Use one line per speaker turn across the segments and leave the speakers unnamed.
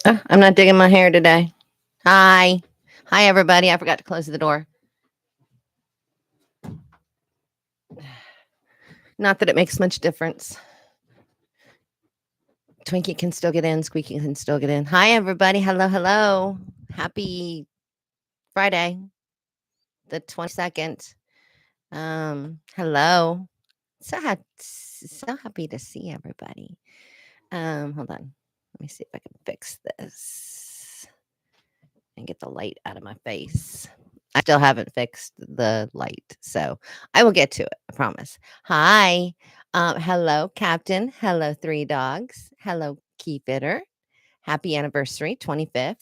I'm not digging my hair today. Hi. Hi, everybody. I forgot to close the door. Not that it makes much difference. Twinkie can still get in. Squeaky can still get in. Hi, everybody. Hello, hello. Happy Friday, the 22nd. Hello. So happy to see everybody. Hold on. Let me see if I can fix this and get the light out of my face. I still haven't fixed the light, so I will get to it. I promise. Hi. Hello, Captain. Hello, Three Dogs. Hello, Keyfitter. Happy anniversary, 25th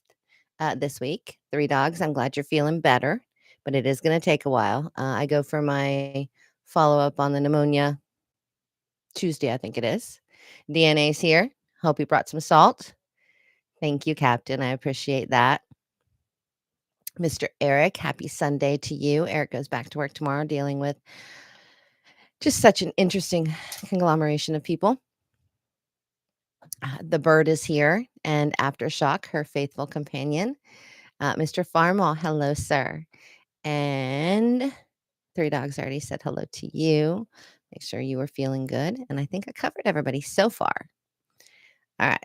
this week. Three Dogs. I'm glad you're feeling better, but it is going to take a while. I go for my follow up on the pneumonia Tuesday, I think it is. DNA's here. Hope you brought some salt. Thank you, Captain. I appreciate that. Mr. Eric, happy Sunday to you. Eric goes back to work tomorrow dealing with just such an interesting conglomeration of people. The bird is here, and Aftershock, her faithful companion. Mr. Farmall, hello, sir. And Three Dogs already said hello to you. Make sure you were feeling good. And I think I covered everybody so far. All right.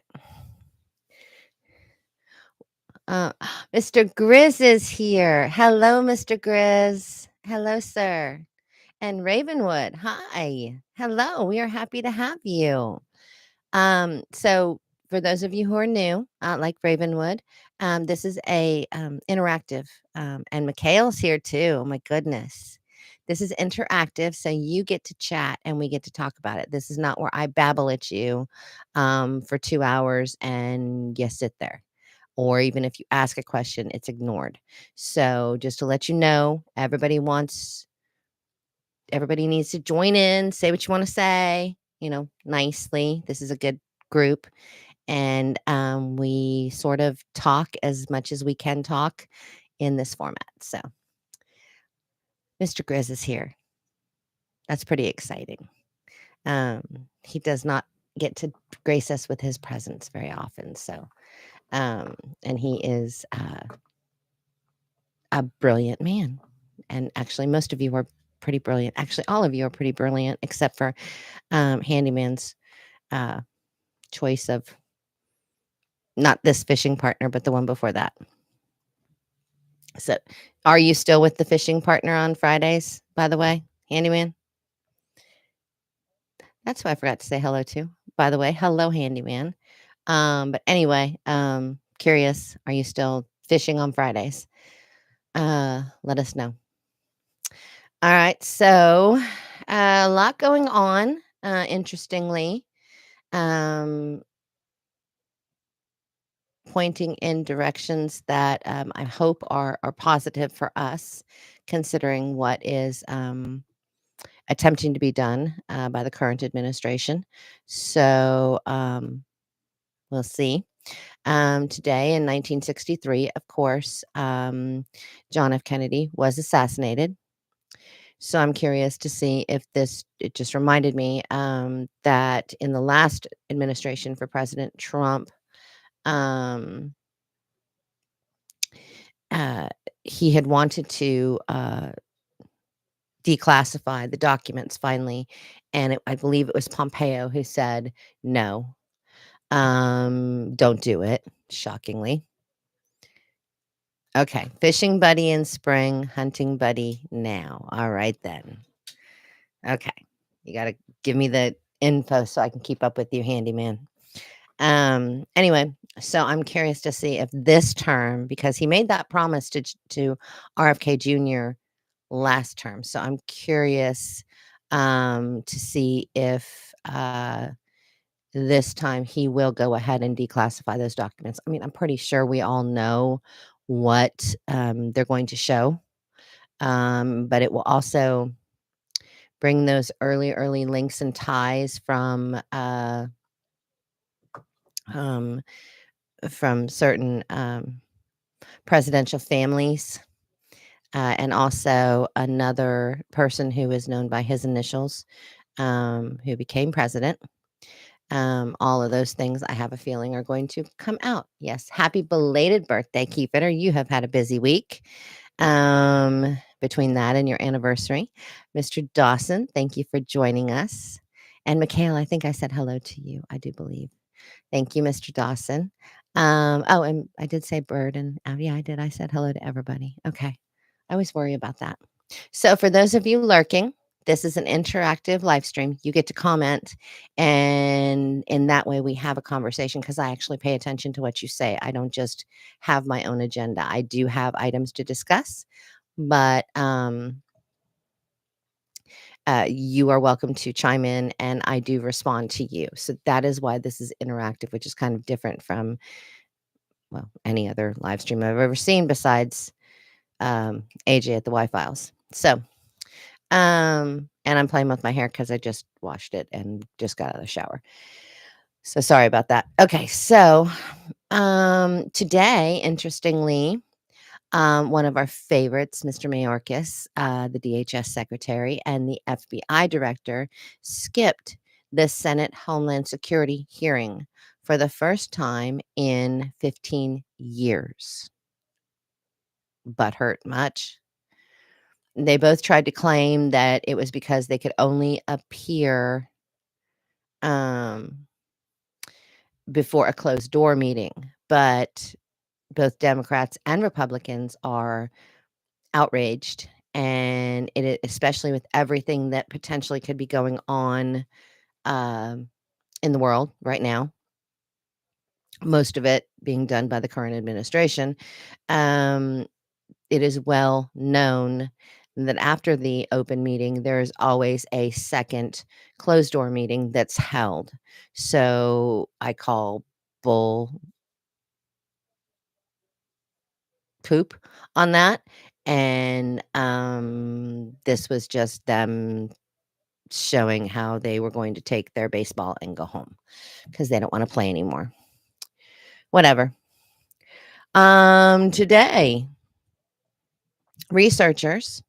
Mr. Grizz is here. Hello, Mr. Grizz. Hello, sir. And Ravenwood, hi. Hello. We are happy to have you. So for those of you who are new, like Ravenwood, this is a interactive, and Mikhail's here too. Oh my goodness. This is interactive, so you get to chat and we get to talk about it. This is not where I babble at you for 2 hours and you sit there. Or even if you ask a question, it's ignored. So just to let you know, everybody needs to join in, say what you want to say, nicely. This is a good group. And we sort of talk as much as we can talk in this format. So Mr. Grizz is here. That's pretty exciting. He does not get to grace us with his presence very often. So, and he is a brilliant man. And actually, most of you are pretty brilliant. Actually, all of you are pretty brilliant, except for Handyman's choice of not this fishing partner, but the one before that. So, are you still with the fishing partner on Fridays, by the way, Handyman? That's who I forgot to say hello to, by the way. Hello, Handyman. But anyway, curious, are you still fishing on Fridays? Let us know. All right, so a lot going on, interestingly. Pointing in directions that I hope are positive for us, considering what is attempting to be done by the current administration. So we'll see. Today in 1963, of course, John F. Kennedy was assassinated. So I'm curious to see if it just reminded me that in the last administration for President Trump, um, he had wanted to declassify the documents finally, and I believe it was Pompeo who said, "No, don't do it," shockingly. Okay, fishing buddy in spring, hunting buddy now. All right then. Okay, you gotta give me the info so I can keep up with you, handyman. Anyway, so I'm curious to see if this term, because he made that promise to RFK Jr. last term. So I'm curious to see if this time he will go ahead and declassify those documents. I mean, I'm pretty sure we all know what they're going to show, but it will also bring those early links and ties from certain presidential families, and also another person who is known by his initials, who became president. All of those things I have a feeling are going to come out. Yes. Happy belated birthday, Keepitter. You have had a busy week. Between that and your anniversary. Mr. Dawson, thank you for joining us. And Mikhail, I think I said hello to you. I do believe. Thank you, Mr. Dawson. Oh, and I did say Bird, and yeah, I did. I said hello to everybody. Okay. I always worry about that. So, for those of you lurking, this is an interactive live stream. You get to comment, and in that way, we have a conversation because I actually pay attention to what you say. I don't just have my own agenda. I do have items to discuss, but you are welcome to chime in, and I do respond to you. So that is why this is interactive, which is kind of different from, well, any other live stream I've ever seen besides AJ at the Y Files. So, and I'm playing with my hair because I just washed it and just got out of the shower. So sorry about that. Okay, so today, interestingly, one of our favorites, Mr. Mayorkas, the DHS secretary and the FBI director, skipped the Senate Homeland Security hearing for the first time in 15 years. But hurt much. They both tried to claim that it was because they could only appear um, before a closed door meeting. But both Democrats and Republicans are outraged, and especially with everything that potentially could be going on in the world right now, most of it being done by the current administration. It is well known that after the open meeting, there is always a second closed door meeting that's held. So I call bull poop on that. And this was just them showing how they were going to take their baseball and go home because they don't want to play anymore. Whatever. Today, researchers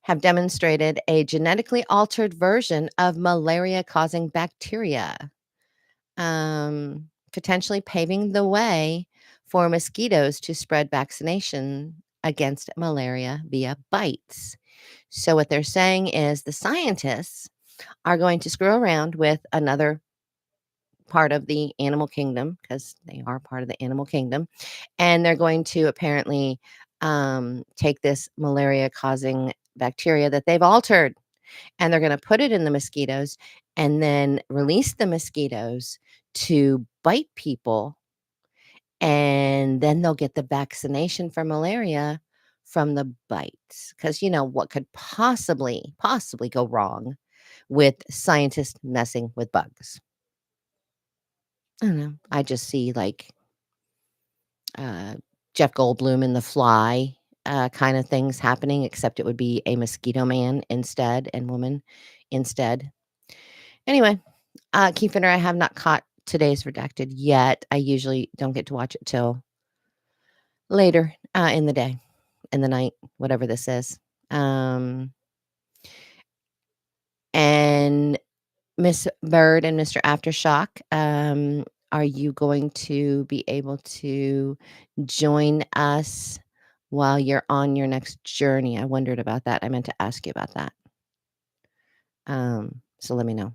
have demonstrated a genetically altered version of malaria causing bacteria, potentially paving the way for mosquitoes to spread vaccination against malaria via bites. So, what they're saying is the scientists are going to screw around with another part of the animal kingdom because they are part of the animal kingdom. And they're going to apparently take this malaria causing bacteria that they've altered, and they're going to put it in the mosquitoes and then release the mosquitoes to bite people. And then they'll get the vaccination for malaria from the bites. Because, what could possibly go wrong with scientists messing with bugs? I don't know. I just see like uh, Jeff Goldblum in The Fly kind of things happening, except it would be a mosquito man instead and woman instead. Anyway, Keyfinder, I have not caught today's redacted yet. I usually don't get to watch it till later in the day, in the night, whatever this is. And Miss Bird and Mr. Aftershock, are you going to be able to join us while you're on your next journey? I wondered about that. I meant to ask you about that. So let me know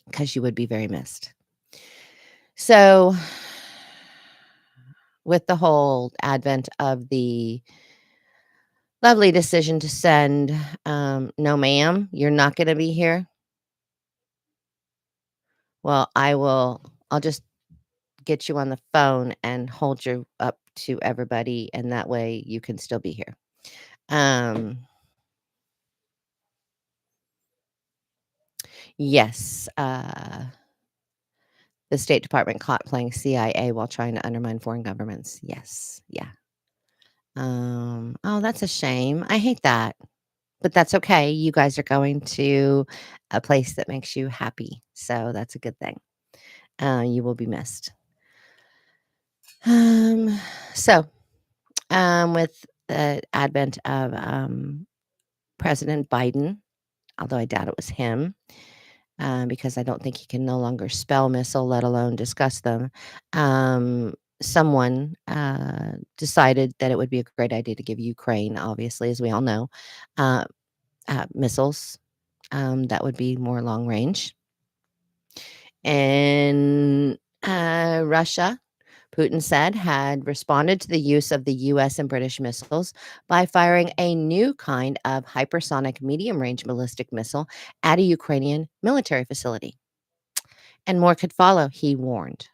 because you would be very missed. So, with the whole advent of the lovely decision to send, no, ma'am, you're not going to be here. Well, I'll just get you on the phone and hold you up to everybody, and that way you can still be here. Yes, the State Department caught playing CIA while trying to undermine foreign governments. Yes, yeah. Oh, that's a shame. I hate that, but that's okay. You guys are going to a place that makes you happy, so that's a good thing. You will be missed. So, with the advent of President Biden, although I doubt it was him, because I don't think he can no longer spell missile, let alone discuss them. Someone decided that it would be a great idea to give Ukraine, obviously, as we all know, uh, missiles that would be more long range. And Russia, Putin said, had responded to the use of the US and British missiles by firing a new kind of hypersonic medium range ballistic missile at a Ukrainian military facility. And more could follow, he warned.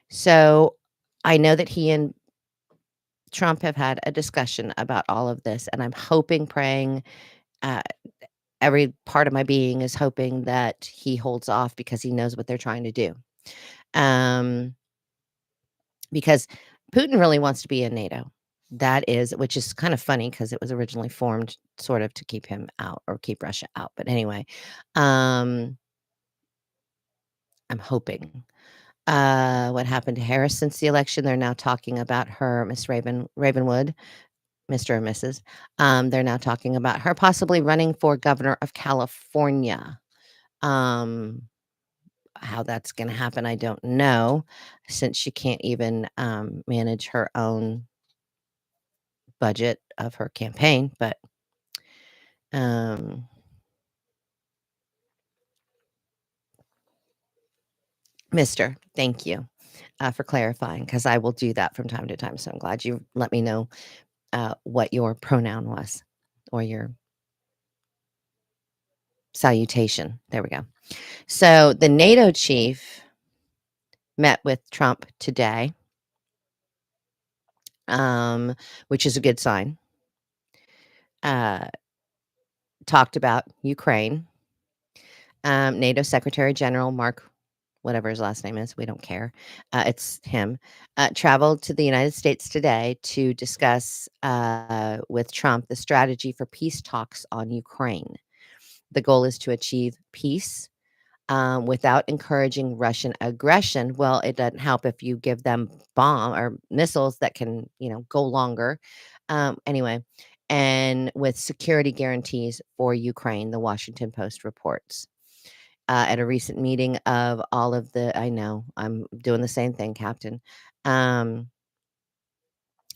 So I know that he and Trump have had a discussion about all of this, and I'm hoping, praying, uh, every part of my being is hoping that he holds off because he knows what they're trying to do. Um, because Putin really wants to be in NATO. That is, which is kind of funny because it was originally formed sort of to keep him out or keep Russia out. But anyway, um, I'm hoping. What happened to Harris since the election? They're now talking about her, Miss Ravenwood, Mr. or Mrs. They're now talking about her possibly running for governor of California. Um, how that's going to happen, I don't know, since she can't even manage her own budget of her campaign. But um, Mr., thank you for clarifying because I will do that from time to time. So I'm glad you let me know what your pronoun was or your salutation. There we go. So the NATO chief met with Trump today, which is a good sign. Uh, talked about Ukraine. NATO Secretary General Mark, whatever his last name is, we don't care. It's him. Traveled to the United States today to discuss with Trump the strategy for peace talks on Ukraine. The goal is to achieve peace without encouraging Russian aggression. Well, it doesn't help if you give them bomb or missiles that can, go longer. Anyway, and with security guarantees for Ukraine, the Washington Post reports. At a recent meeting of all of the, I know I'm doing the same thing, Captain. Um,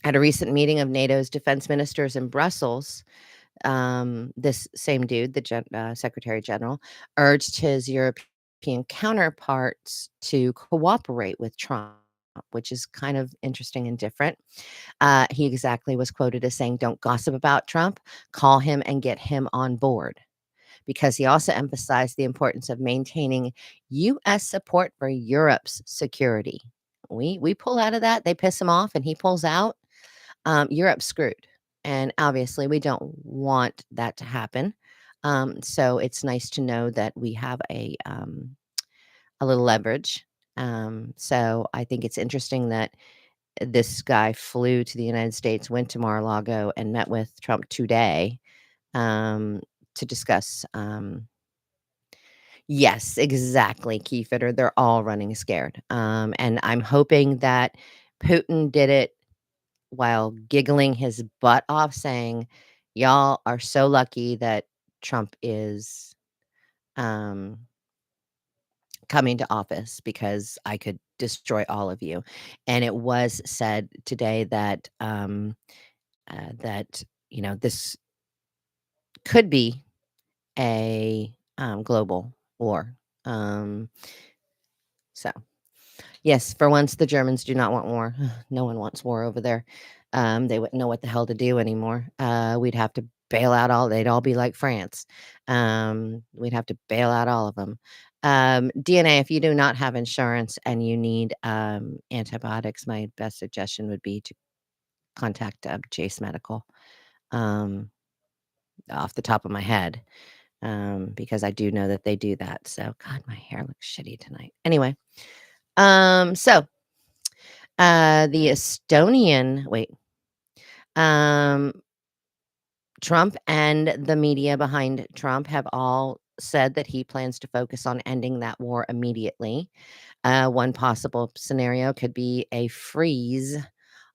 at a recent meeting of NATO's defense ministers in Brussels, this same dude, the Secretary General, urged his European counterparts to cooperate with Trump, which is kind of interesting and different. He exactly was quoted as saying, "Don't gossip about Trump, call him and get him on board." Because he also emphasized the importance of maintaining U.S. support for Europe's security. We pull out of that, they piss him off, and he pulls out. Europe's screwed. And obviously, we don't want that to happen. So it's nice to know that we have a little leverage. So I think it's interesting that this guy flew to the United States, went to Mar-a-Lago, and met with Trump today um, to discuss. Yes, exactly, Keyfitter. They're all running scared. And I'm hoping that Putin did it while giggling his butt off, saying, "Y'all are so lucky that Trump is um, coming to office because I could destroy all of you." And it was said today that that this could be a global war. Um, so yes, for once, the Germans do not want war. No one wants war over there. They wouldn't know what the hell to do anymore. We'd have to bail out all. They'd all be like France. We'd have to bail out all of them. DNA, if you do not have insurance and you need antibiotics, my best suggestion would be to contact Chase Medical um, off the top of my head because I do know that they do that. So, God, my hair looks shitty tonight. Anyway, so the Estonian wait, um, Trump and the media behind Trump have all said that he plans to focus on ending that war immediately. One possible scenario could be a freeze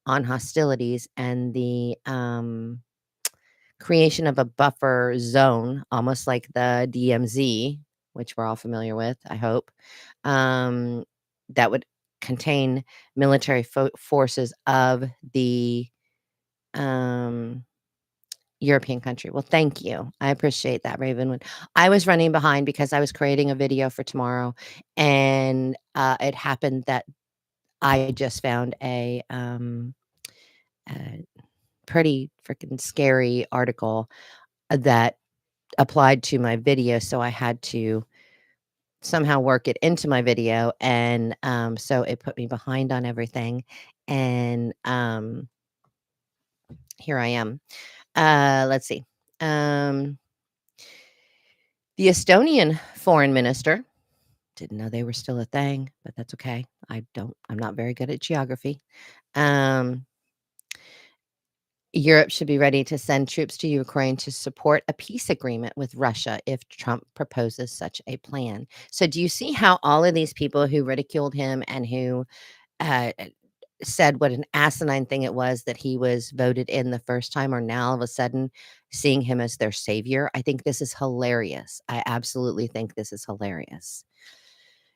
on hostilities and the creation of a buffer zone, almost like the DMZ, which we're all familiar with, I hope, um, that would contain military forces of the um, European country. Well, thank you. I appreciate that, Ravenwood. I was running behind because I was creating a video for tomorrow, and it happened that I just found a pretty freaking scary article that applied to my video, so I had to somehow work it into my video, and, so it put me behind on everything, and, here I am. Let's see. Um, the Estonian foreign minister didn't know they were still a thing, but that's okay. I'm not very good at geography. Um Europe should be ready to send troops to Ukraine to support a peace agreement with Russia if Trump proposes such a plan. So, do you see how all of these people who ridiculed him and who uh, said what an asinine thing it was that he was voted in the first time are now all of a sudden seeing him as their savior? I think this is hilarious. I absolutely think this is hilarious.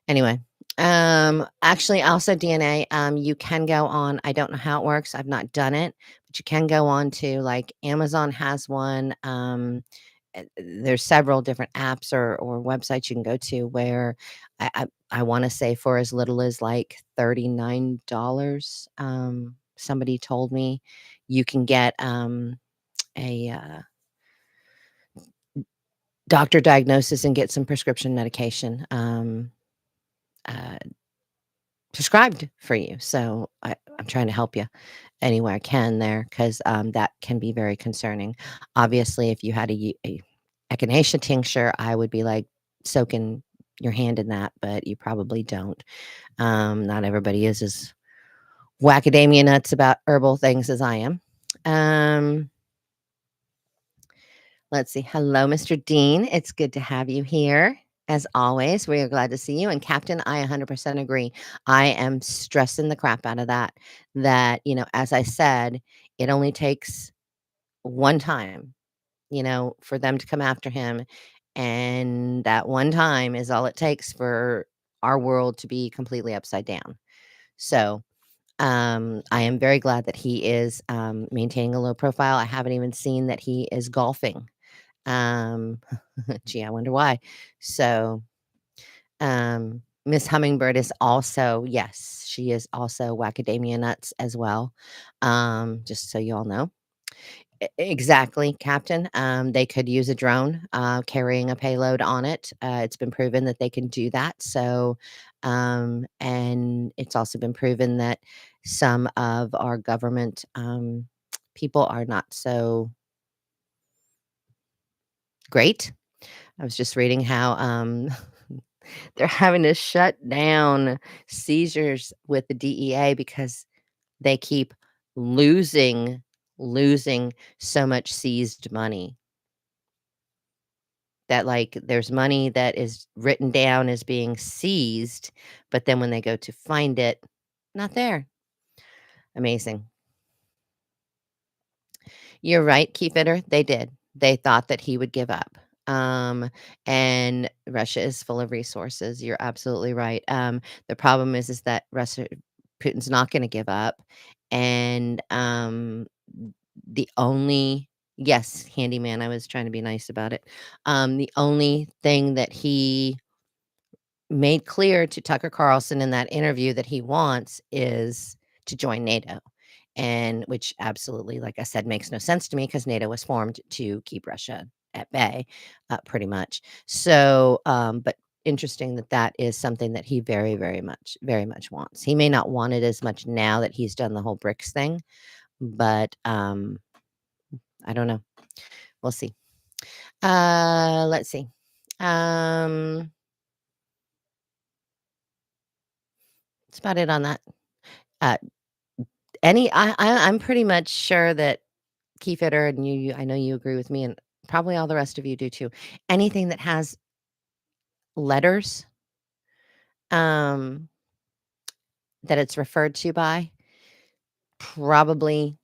Anyway, actually, also DNA, you can go on, I don't know how it works, I've not done it, but you can go on to, like, Amazon has one, there's several different apps or websites you can go to where I wanna say for as little as, like, $39, somebody told me you can get, a, doctor diagnosis and get some prescription medication, uh prescribed for you. So I'm trying to help you any way I can there because that can be very concerning. Obviously, if you had a echinacea tincture, I would be like soaking your hand in that, but you probably don't. Not everybody is as wackadamia nuts about herbal things as I am. Um, let's see. Hello, Mr. Dean. It's good to have you here. As always, we are glad to see you. And Captain, I 100% agree. I am stressing the crap out of that. That, as I said, it only takes one time, for them to come after him. And that one time is all it takes for our world to be completely upside down. So, I am very glad that he is maintaining a low profile. I haven't even seen that he is golfing. Um, Gee, I wonder why. So, Miss Hummingbird is also yes, she is also Wackadamia nuts as well, just so you all know. Exactly, Captain. They could use a drone, carrying a payload on it. It's been proven that they can do that, so, and it's also been proven that some of our government, people are not so great. I was just reading how, they're having to shut down seizures with the DEA because they keep losing losing so much seized money that, like, there's money that is written down as being seized, but then when they go to find it, not there. Amazing. You're right, Keyfitter, they did. They thought that he would give up. And Russia is full of resources. You're absolutely right. The problem is that Putin's not gonna give up. And the only yes, handyman, I was trying to be nice about it. The only thing that he made clear to Tucker Carlson in that interview that he wants is to join NATO. And which absolutely, like I said, makes no sense to me because NATO was formed to keep Russia at bay, pretty much. So, but interesting that that is something that he very much wants. He may not want it as much now that he's done the whole BRICS thing, but I don't know. We'll see. Let's see. Um, that's about it on that. Uh, I'm pretty much sure that Keyfitter and I know you agree with me, and probably all the rest of you do too. Anything that has letters, um, that it's referred to by, probably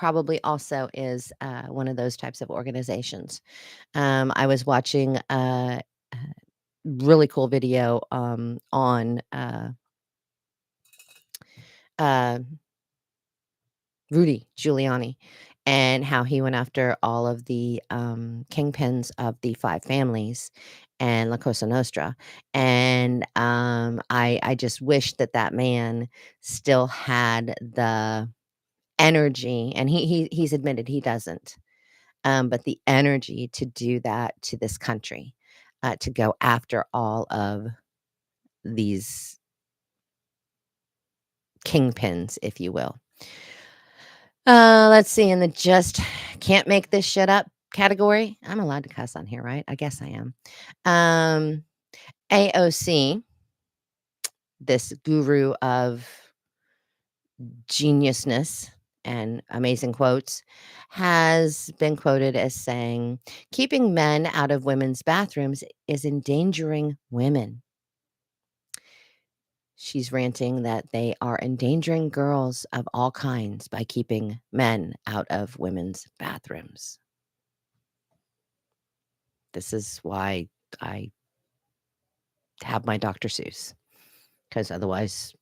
probably also is one of those types of organizations. I was watching a really cool video on uh, Rudy Giuliani and how he went after all of the kingpins of the five families and La Cosa Nostra. And I just wish that that man still had the energy, and he's admitted he doesn't, but the energy to do that to this country, to go after all of these kingpins, if you will. Let's see, in the just can't make this shit up category. I'm allowed to cuss on here, right? I guess I am. Um, AOC, this guru of geniusness and amazing quotes, has been quoted as saying, keeping men out of women's bathrooms is endangering women. She's ranting that they are endangering girls of all kinds by keeping men out of women's bathrooms. This is why I have my Dr. Seuss, because otherwise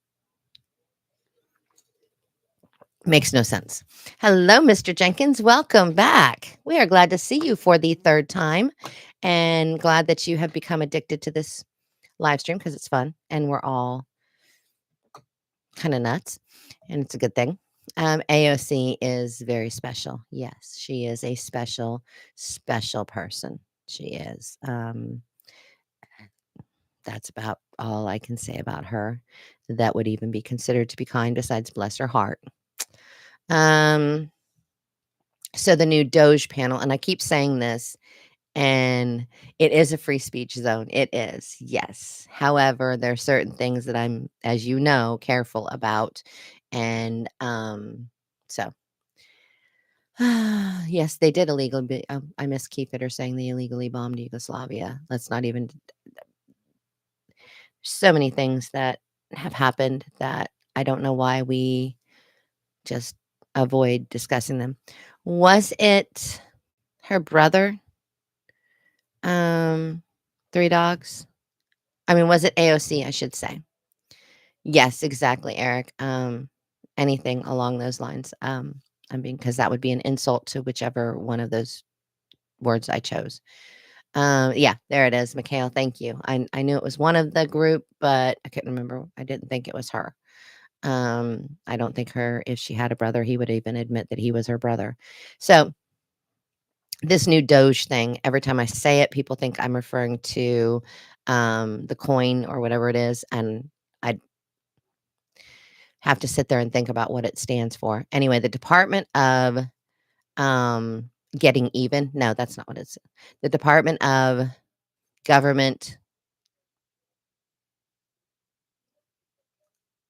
makes no sense. Hello, Mr. Jenkins. Welcome back. We are glad to see you for the third time and glad that you have become addicted to this live stream because it's fun and we're all kind of nuts and it's a good thing. AOC is very special. Yes, she is a special, special person. She is. That's about all I can say about her that would even be considered to be kind, besides bless her heart. Um, so the new Doge panel, and I keep saying this, and it is a free speech zone. It is, yes. However, there are certain things that I'm, as you know, careful about. And so, yes, they did illegally. I miss Keith Fitter saying they illegally bombed Yugoslavia. Let's not even, so many things that have happened that I don't know why we just avoid discussing them. Was it her brother? Three Dogs? I mean, was it AOC, I should say. Yes, exactly, Eric. Anything along those lines. I mean, because that would be an insult to whichever one of those words I chose. Yeah, there it is, Mikhail. Thank you. I knew it was one of the group, but I couldn't remember. I didn't think it was her. I don't think if she had a brother, he would even admit that he was her brother. So this new Doge thing, every time I say it, people think I'm referring to the coin or whatever it is, and I have to sit there and think about what it stands for. Anyway, the Department of Getting Even. No, that's not what it's. The Department of Government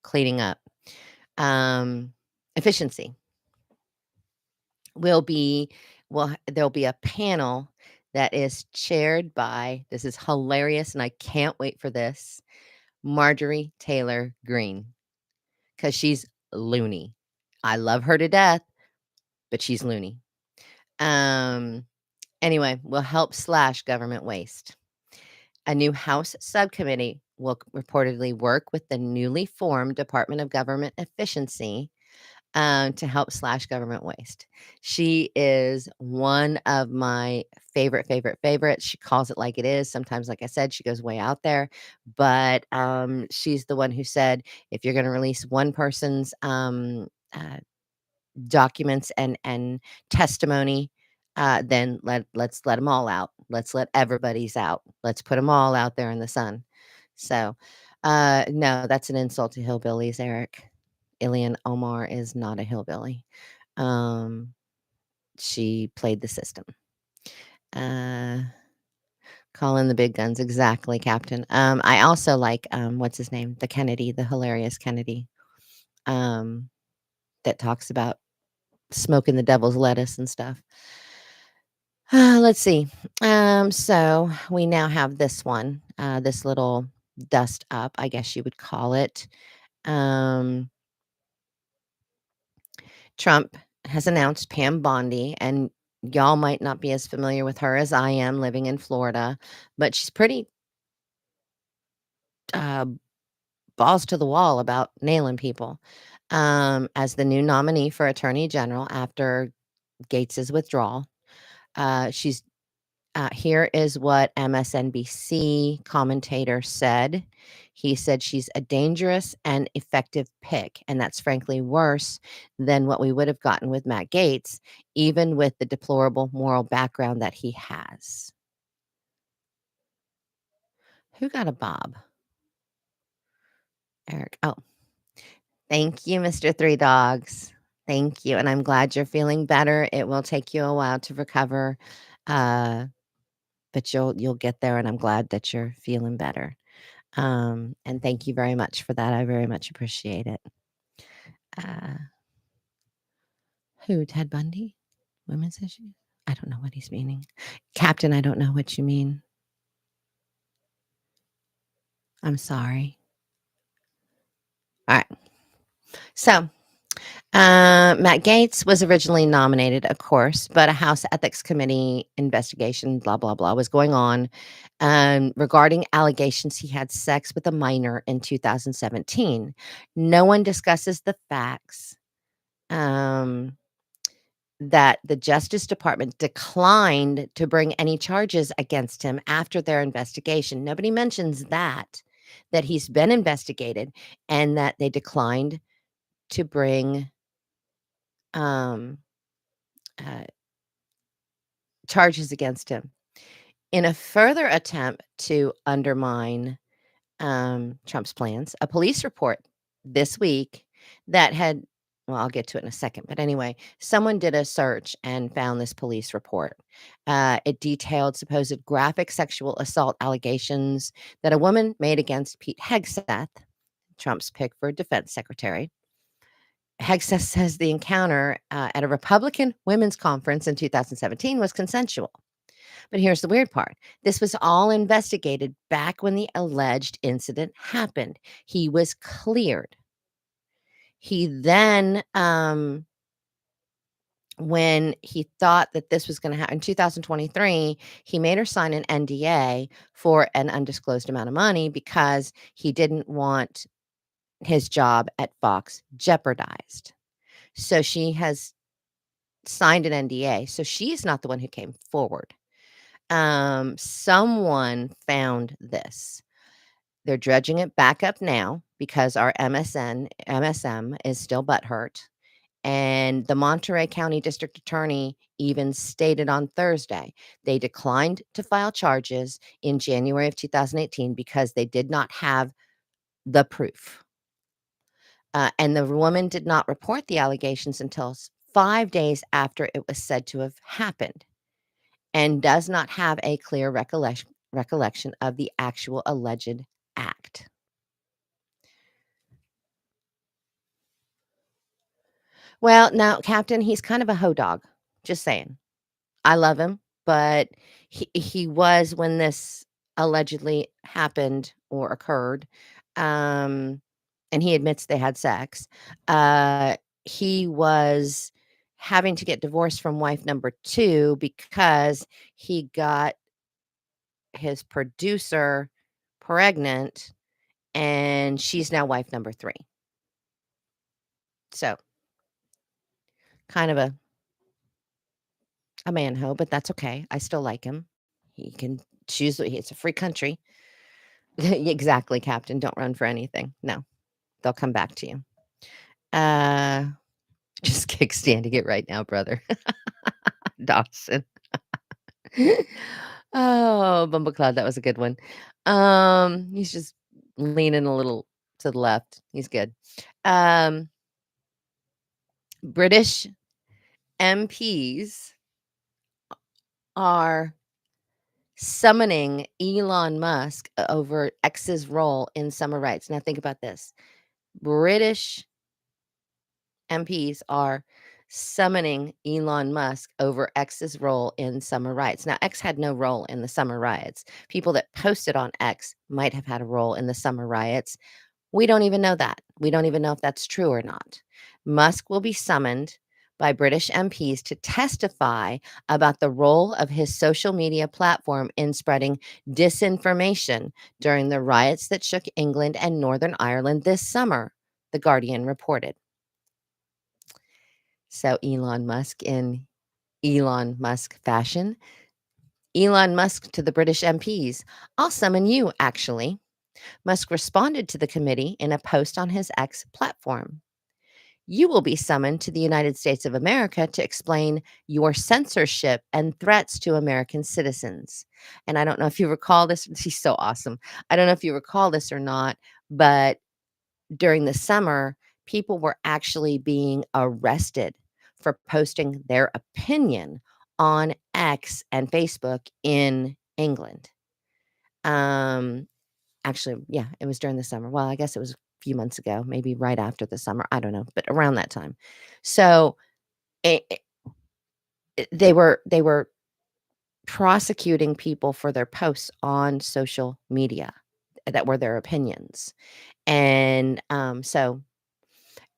Cleaning Up. Efficiency will be there'll be a panel that is chaired by, this is hilarious and I can't wait for this, Marjorie Taylor Greene, because she's loony. I love her to death, but she's loony. Anyway, will help slash government waste. A new House subcommittee will reportedly work with the newly formed Department of Government Efficiency to help slash government waste. She is one of my favorites. She calls it like it is. Sometimes, like I said, she goes way out there, but she's the one who said, if you're going to release one person's documents and testimony, then let's let them all out. Let's let everybody's out. Let's put them all out there in the sun. So, no, that's an insult to hillbillies, Eric. Ilhan Omar is not a hillbilly. Um, she played the system. Uh, call in the big guns, exactly, Captain. I also like what's his name, the Kennedy, the hilarious Kennedy, that talks about smoking the devil's lettuce and stuff. Let's see. So we now have this one, this little dust up, I guess you would call it. Trump has announced Pam Bondi, and y'all might not be as familiar with her as I am living in Florida, but she's pretty uh, balls to the wall about nailing people as the new nominee for Attorney General after Gates's withdrawal. She's Here is what MSNBC commentator said. He said she's a dangerous and effective pick, and that's frankly worse than what we would have gotten with Matt Gaetz, even with the deplorable moral background that he has. Who got a bob? Eric. Oh, thank you, Mr. Three Dogs. Thank you. And I'm glad you're feeling better. It will take you a while to recover. Uh, but you'll get there, and I'm glad that you're feeling better. And thank you very much for that. I very much appreciate it. Uh, who? Ted Bundy? Women's issues? I don't know what he's meaning. Captain, I don't know what you mean. I'm sorry. All right. So, Matt Gaetz was originally nominated, of course, but a House Ethics Committee investigation, blah, blah, blah, was going on regarding allegations he had sex with a minor in 2017. No one discusses the facts. That the Justice Department declined to bring any charges against him after their investigation. Nobody mentions that he's been investigated and that they declined to bring um, uh, charges against him. In a further attempt to undermine Trump's plans, a police report this week that had, well, I'll get to it in a second. But anyway, someone did a search and found this police report. It detailed supposed graphic sexual assault allegations that a woman made against Pete Hegseth, Trump's pick for defense secretary. Hegseth says the encounter at a Republican women's conference in 2017 was consensual. But here's the weird part. This was all investigated back when the alleged incident happened. He was cleared. He then, when he thought that this was going to happen in 2023, he made her sign an NDA for an undisclosed amount of money because he didn't want his job at Fox jeopardized. So she has signed an NDA. So she's not the one who came forward. Someone found this. They're dredging it back up now because our MSM is still butthurt. And the Monterey County District Attorney even stated on Thursday they declined to file charges in January of 2018 because they did not have the proof. And the woman did not report the allegations until 5 days after it was said to have happened, and does not have a clear recollection of the actual alleged act. Well, now, Captain, he's kind of a hoe dog. Just saying. I love him, but he was when this allegedly happened or occurred, um, and he admits they had sex. He was having to get divorced from wife number 2 because he got his producer pregnant, and she's now wife number 3. So, kind of a man-hoe, but that's okay. I still like him. He can choose it's a free country. Exactly, Captain, don't run for anything. No, they'll come back to you. Uh, just kickstanding it right now, brother. Dawson. Oh, Bumblecloud, that was a good one. He's just leaning a little to the left. He's good. British MPs are summoning Elon Musk over X's role in summer rights. Now think about this. British MPs are summoning Elon Musk over X's role in summer riots. Now, X had no role in the summer riots. People that posted on X might have had a role in the summer riots. We don't even know that. We don't even know if that's true or not. Musk will be summoned by British MPs to testify about the role of his social media platform in spreading disinformation during the riots that shook England and Northern Ireland this summer, The Guardian reported. So Elon Musk, in Elon Musk fashion, Elon Musk to the British MPs, "I'll summon you, actually." Musk responded to the committee in a post on his X platform. "You will be summoned to the United States of America to explain your censorship and threats to American citizens." And I don't know if you recall this. He's so awesome. I don't know if you recall this or not, but during the summer, people were actually being arrested for posting their opinion on X and Facebook in England. Um, Actually, yeah, it was during the summer. Well, I guess it was a few months ago, maybe right after the summer. I don't know, but around that time. So they were prosecuting people for their posts on social media that were their opinions, and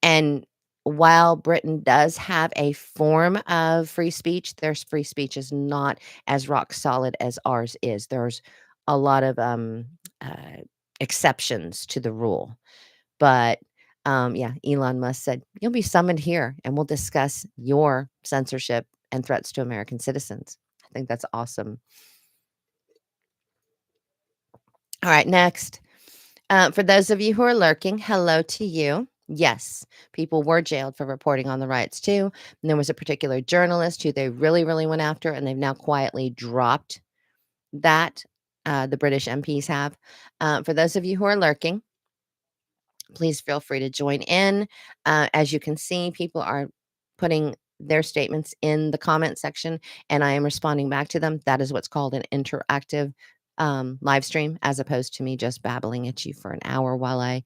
and while Britain does have a form of free speech, their free speech is not as rock solid as ours is. There's a lot of uh, exceptions to the rule. But, yeah, Elon Musk said, "You'll be summoned here, and we'll discuss your censorship and threats to American citizens." I think that's awesome. All right, next. For those of you who are lurking, hello to you. Yes, people were jailed for reporting on the riots too. And there was a particular journalist who they really, really went after, and they've now quietly dropped that. The British MPs have. For those of you who are lurking, please feel free to join in. As you can see, people are putting their statements in the comment section, and I am responding back to them. That is what's called an interactive live stream, as opposed to me just babbling at you for an hour while I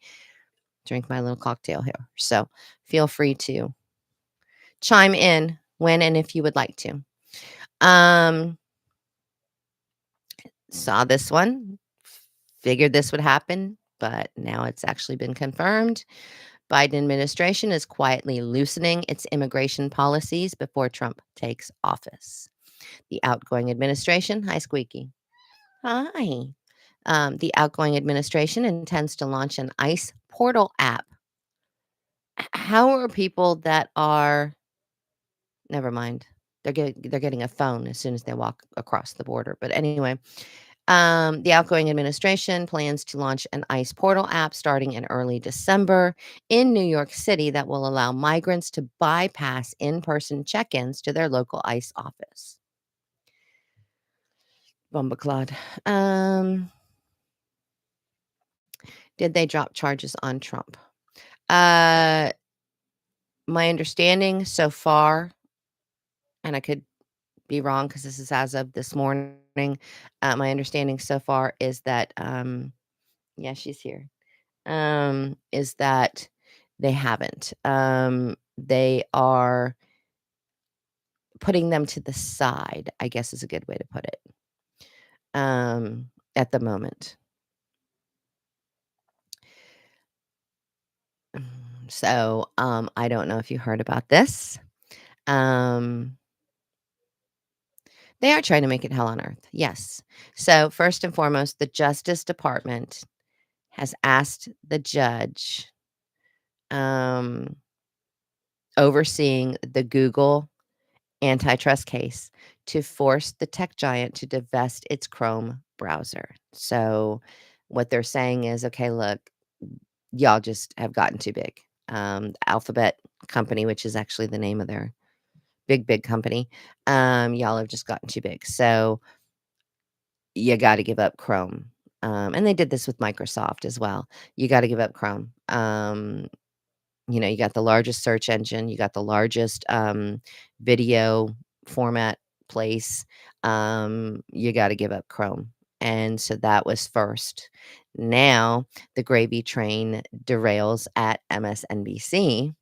drink my little cocktail here. So feel free to chime in when and if you would like to. Um, saw this one, figured this would happen, but now it's actually been confirmed. Biden administration is quietly loosening its immigration policies before Trump takes office. The outgoing administration, hi Squeaky. Hi. The outgoing administration intends to launch an ICE portal app. How are people that are never mind. They're getting a phone as soon as they walk across the border. But anyway, the outgoing administration plans to launch an ICE portal app starting in early December in New York City that will allow migrants to bypass in person check ins to their local ICE office. Bumbaclad. Did they drop charges on Trump? Uh, my understanding so far, and I could be wrong because this is as of this morning. My understanding so far is that, yeah, she's here. Is that they haven't. They are putting them to the side, I guess is a good way to put it, at the moment. So, I don't know if you heard about this. Um, they are trying to make it hell on earth. Yes. So, first and foremost, the Justice Department has asked the judge, um, overseeing the Google antitrust case to force the tech giant to divest its Chrome browser. So what they're saying is, okay, look, y'all just have gotten too big. Alphabet company, which is actually the name of their big, big company, y'all have just gotten too big. So you got to give up Chrome. And they did this with Microsoft as well. You got to give up Chrome. You got the largest search engine, you got the largest, video format place, you gotta give up Chrome, and so that was first. Now, the gravy train derails at MSNBC.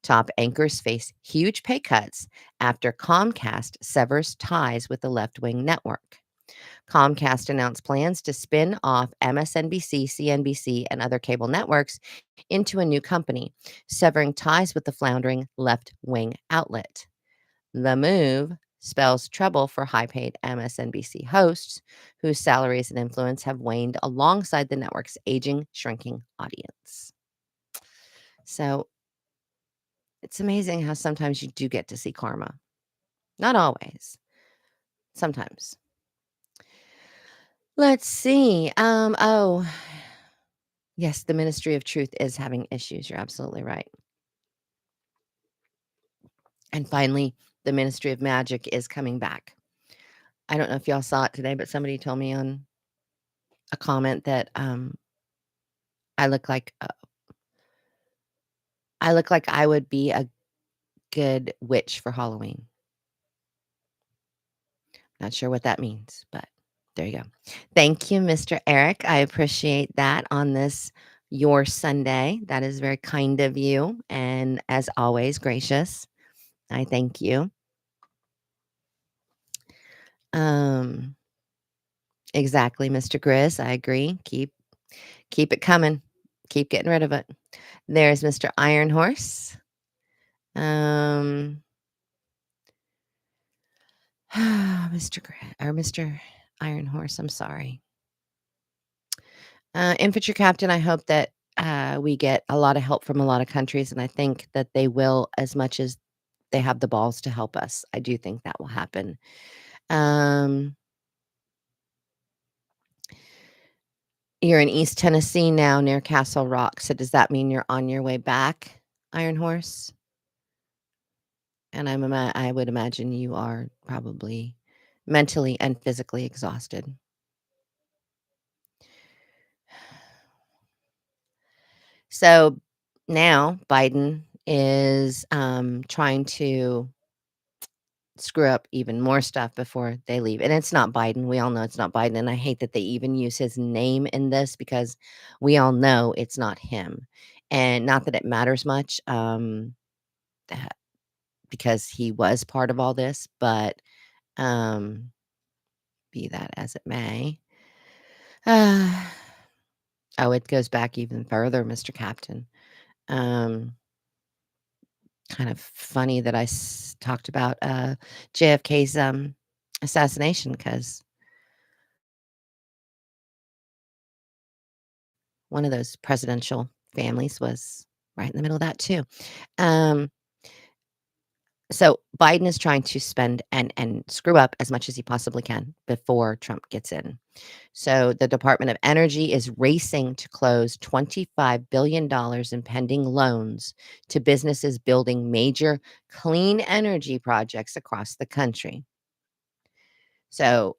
Top anchors face huge pay cuts after Comcast severs ties with the left-wing network. Comcast announced plans to spin off MSNBC, CNBC, and other cable networks into a new company, severing ties with the floundering left wing outlet. The move spells trouble for high paid MSNBC hosts whose salaries and influence have waned alongside the network's aging, shrinking audience. So it's amazing how sometimes you do get to see karma. Not always, sometimes. Let's see. Oh, yes, the Ministry of Truth is having issues. You're absolutely right. And finally, the Ministry of Magic is coming back. I don't know if y'all saw it today, but somebody told me on a comment that I look like I would be a good witch for Halloween. Not sure what that means, but there you go. Thank you, Mr. Eric. I appreciate that on this your Sunday. That is very kind of you, and as always, gracious. I thank you. Um, exactly, Mr. Grizz. I agree. Keep it coming. Keep getting rid of it. There's Mr. Iron Horse. Mr. Iron Horse, I'm sorry. Infantry Captain, I hope that we get a lot of help from a lot of countries, and I think that they will as much as they have the balls to help us. I do think that will happen. You're in East Tennessee now near Castle Rock. So does that mean you're on your way back, Iron Horse? And I would imagine you are probably mentally and physically exhausted. So now Biden is trying to screw up even more stuff before they leave. And it's not Biden. We all know it's not Biden. And I hate that they even use his name in this because we all know it's not him. And not that it matters much because he was part of all this, but be that as it may. Oh, it goes back even further, Mr. Captain. Kind of funny that I talked about JFK's assassination because one of those presidential families was right in the middle of that too. Um, so Biden is trying to spend and screw up as much as he possibly can before Trump gets in. So the Department of Energy is racing to close $25 billion in pending loans to businesses building major clean energy projects across the country. So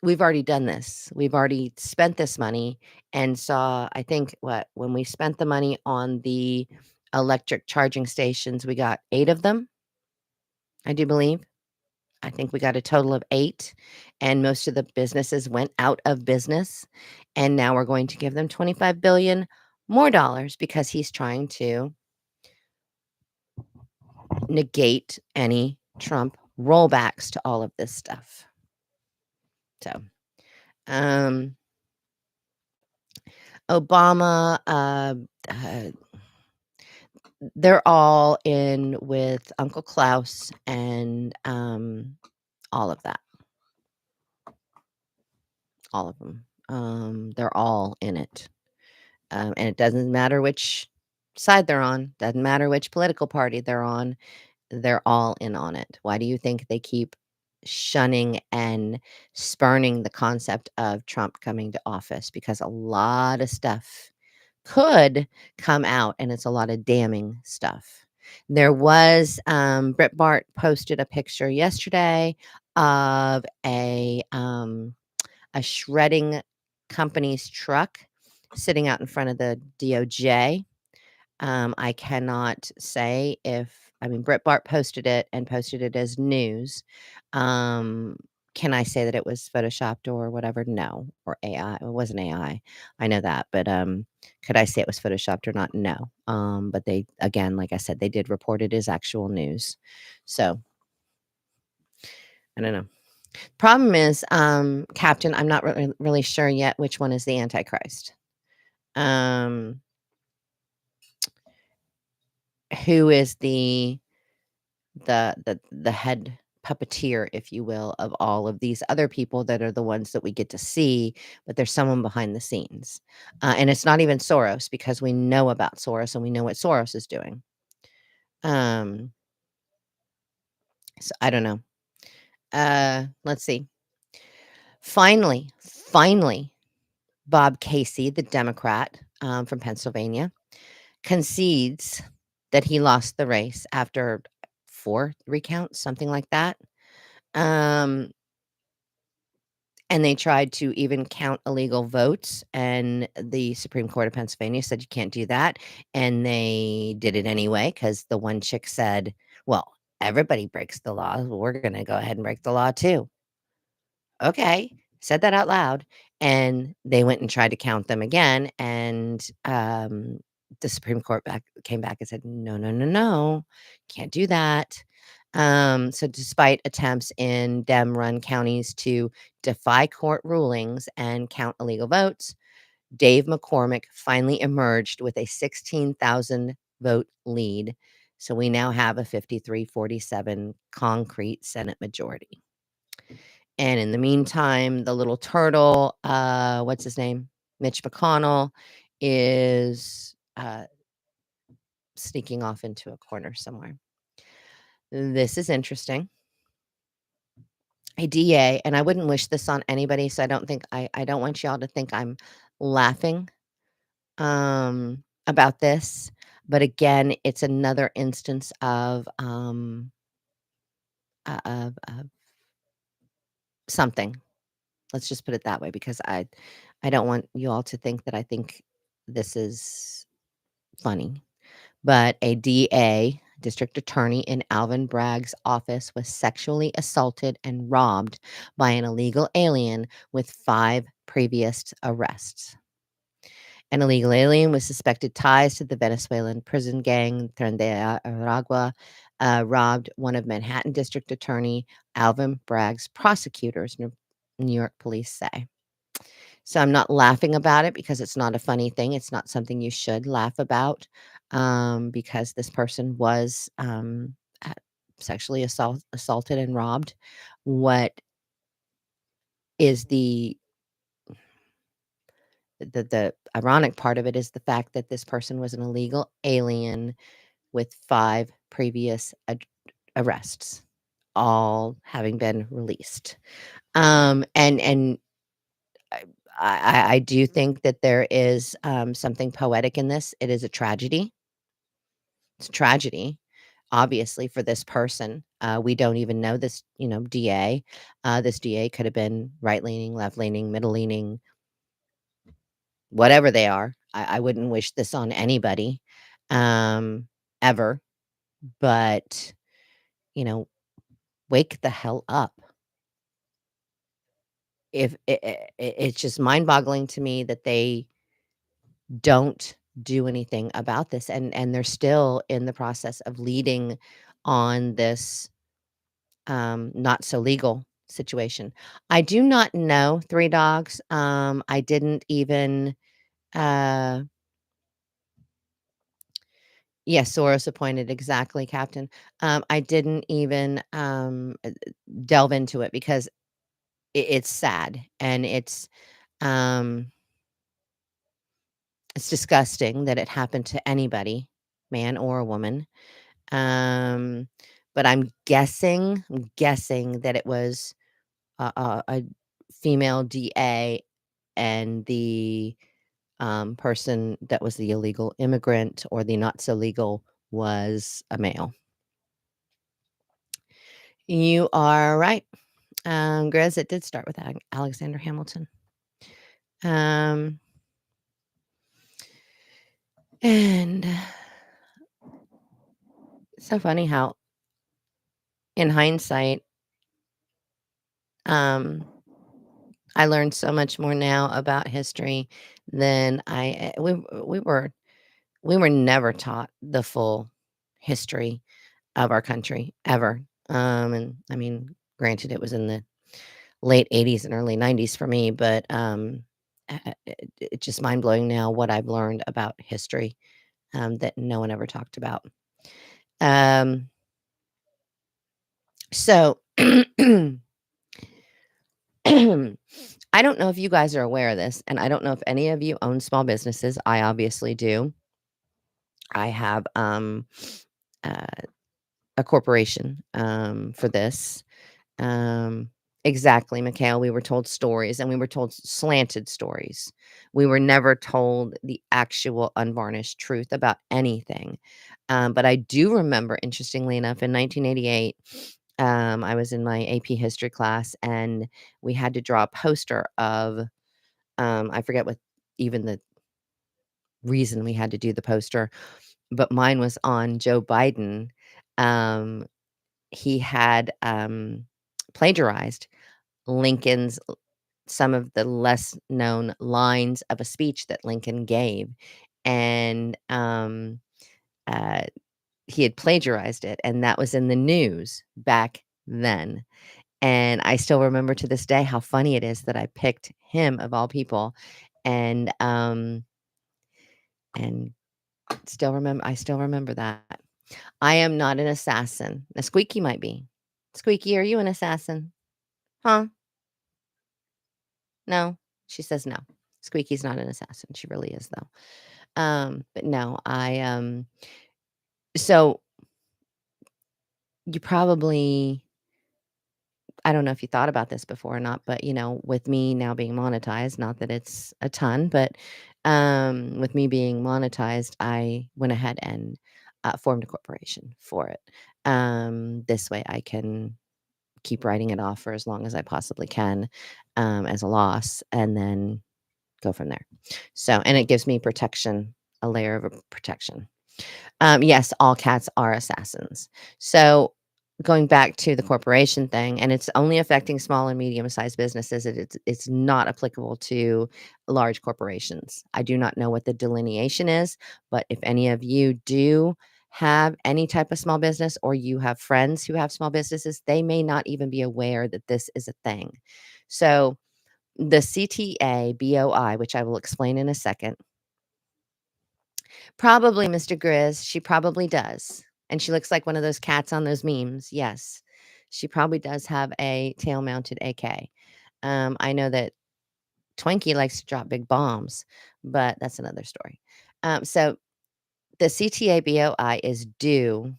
we've already done this. We've already spent this money and saw, I think, when we spent the money on the electric charging stations, we got 8 of them, I do believe. I think we got a total of 8, and most of the businesses went out of business, and now we're going to give them 25 billion more dollars because he's trying to negate any Trump rollbacks to all of this stuff. So, Obama, they're all in with Uncle Klaus and all of that. All of them. They're all in it. And it doesn't matter which side they're on, doesn't matter which political party they're on, they're all in on it. Why do you think they keep shunning and spurning the concept of Trump coming to office? Because a lot of stuff could come out, and it's a lot of damning stuff. There was Breitbart posted a picture yesterday of a shredding company's truck sitting out in front of the DOJ. I cannot say Breitbart posted it and posted it as news. Can I say that it was photoshopped or whatever? No, or AI. It wasn't AI. I know that, but could I say it was photoshopped or not? No. But they, again, like I said, they did report it as actual news. So I don't know. Problem is, Captain, I'm not really sure yet which one is the Antichrist. Um, who is the head puppeteer, if you will, of all of these other people that are the ones that we get to see, but there's someone behind the scenes. And it's not even Soros because we know about Soros and we know what Soros is doing. Um, so I don't know. Let's see. Finally, Bob Casey, the Democrat from Pennsylvania, concedes that he lost the race after 4 recounts, something like that. Um, and they tried to even count illegal votes, and the Supreme Court of Pennsylvania said you can't do that, and they did it anyway because the one chick said, "Well, everybody breaks the law. We're gonna go ahead and break the law too." Okay, said that out loud, and they went and tried to count them again, and, the Supreme Court came back and said, "No, no, no, no, can't do that." So despite attempts in Dem-run counties to defy court rulings and count illegal votes, Dave McCormick finally emerged with a 16,000 vote lead, so we now have a 53-47 concrete Senate majority. And in the meantime, the little turtle, what's his name? Mitch McConnell is, sneaking off into a corner somewhere. This is interesting. A DA, and I wouldn't wish this on anybody, so I don't want y'all to think I'm laughing, about this, but again, it's another instance of, of something. Let's just put it that way because I don't want you all to think that I think this is funny. But a DA, district attorney in Alvin Bragg's office was sexually assaulted and robbed by an illegal alien with 5 previous arrests. An illegal alien with suspected ties to the Venezuelan prison gang Tren de Aragua robbed one of Manhattan District Attorney Alvin Bragg's prosecutors, New York police say. So I'm not laughing about it because it's not a funny thing. It's not something you should laugh about because this person was a- sexually assaulted and robbed. What is the ironic part of it is the fact that this person was an illegal alien with 5 previous arrests, all having been released. And I I do think that there is, something poetic in this. It is a tragedy. It's a tragedy, obviously, for this person. We don't even know this, DA. This DA could have been right-leaning, left-leaning, middle-leaning, whatever they are. I wouldn't wish this on anybody, ever, but, you know, wake the hell up. If it's just mind-boggling to me that they don't do anything about this, and they're still in the process of leading on this, not so legal situation. I do not know 3 dogs. I didn't even, uh yes, Soros appointed, exactly, Captain. I didn't even, delve into it because it's sad, and um it's disgusting that it happened to anybody, man or a woman. Um, but I'm guessing that it was a female DA and the, person that was the illegal immigrant or the not so legal was a male. You are right. Grizz, it did start with Alexander Hamilton. Um, and it's so funny how in hindsight, um, I learned so much more now about history than we were never taught the full history of our country ever. And I mean, granted, it was in the late '80s and early '90s for me, but, it's just mind-blowing now what I've learned about history, that no one ever talked about. Um, so I don't know if you guys are aware of this, and I don't know if any of you own small businesses. I obviously do. I have, uh, a corporation, for this. Um, exactly, Mikhail. We were told stories and we were told slanted stories. We were never told the actual unvarnished truth about anything. But I do remember, interestingly enough, in 1988, I was in my AP history class and we had to draw a poster of, I forget what even the reason we had to do the poster, but mine was on Joe Biden. Um, he had plagiarized Lincoln's some of the less known lines of a speech that Lincoln gave, and, uh, he had plagiarized it, and that was in the news back then, and I still remember to this day how funny it is that I picked him of all people, and, and I still remember that. I am not an assassin. Now Squeaky might be. Squeaky, are you an assassin? Huh? No? She says no. Squeaky's not an assassin. She really is though. But no, so you probably I don't know if you thought about this before or not, but with me now being monetized, not that it's a ton, but with me being monetized, I went ahead and formed a corporation for it. This way I can keep writing it off for as long as I possibly can as a loss and then go from there. So, and it gives me protection, a layer of a protection. Yes, all cats are assassins. So, going back to the corporation thing, and it's only affecting small and medium-sized businesses. It's not applicable to large corporations. I do not know what the delineation is, but if any of you do have any type of small business or you have friends who have small businesses, they may not even be aware that this is a thing. So, the CTA BOI, which I will explain in a second. Probably, Mr. Grizz, she probably does, and she looks like one of those cats on those memes, yes. She probably does have a tail-mounted AK. I know that Twinkie likes to drop big bombs, but that's another story. So the CTA BOI is due,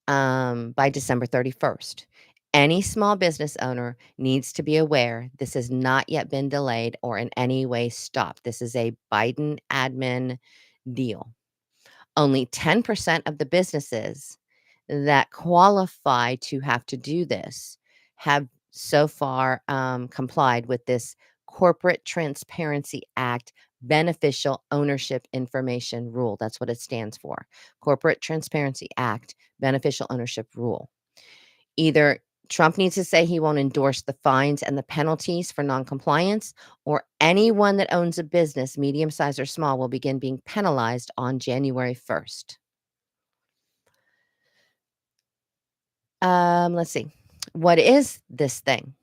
by December 31st. Any small business owner needs to be aware this has not yet been delayed or in any way stopped. This is a Biden admin deal. Only 10% of the businesses that qualify to have to do this have so far complied with this Corporate Transparency Act beneficial ownership information rule. That's what it stands for. Corporate Transparency Act beneficial ownership rule. Either Trump needs to say he won't endorse the fines and the penalties for noncompliance, or anyone that owns a business, medium sized or small, will begin being penalized on January 1st. Let's see. What is this thing?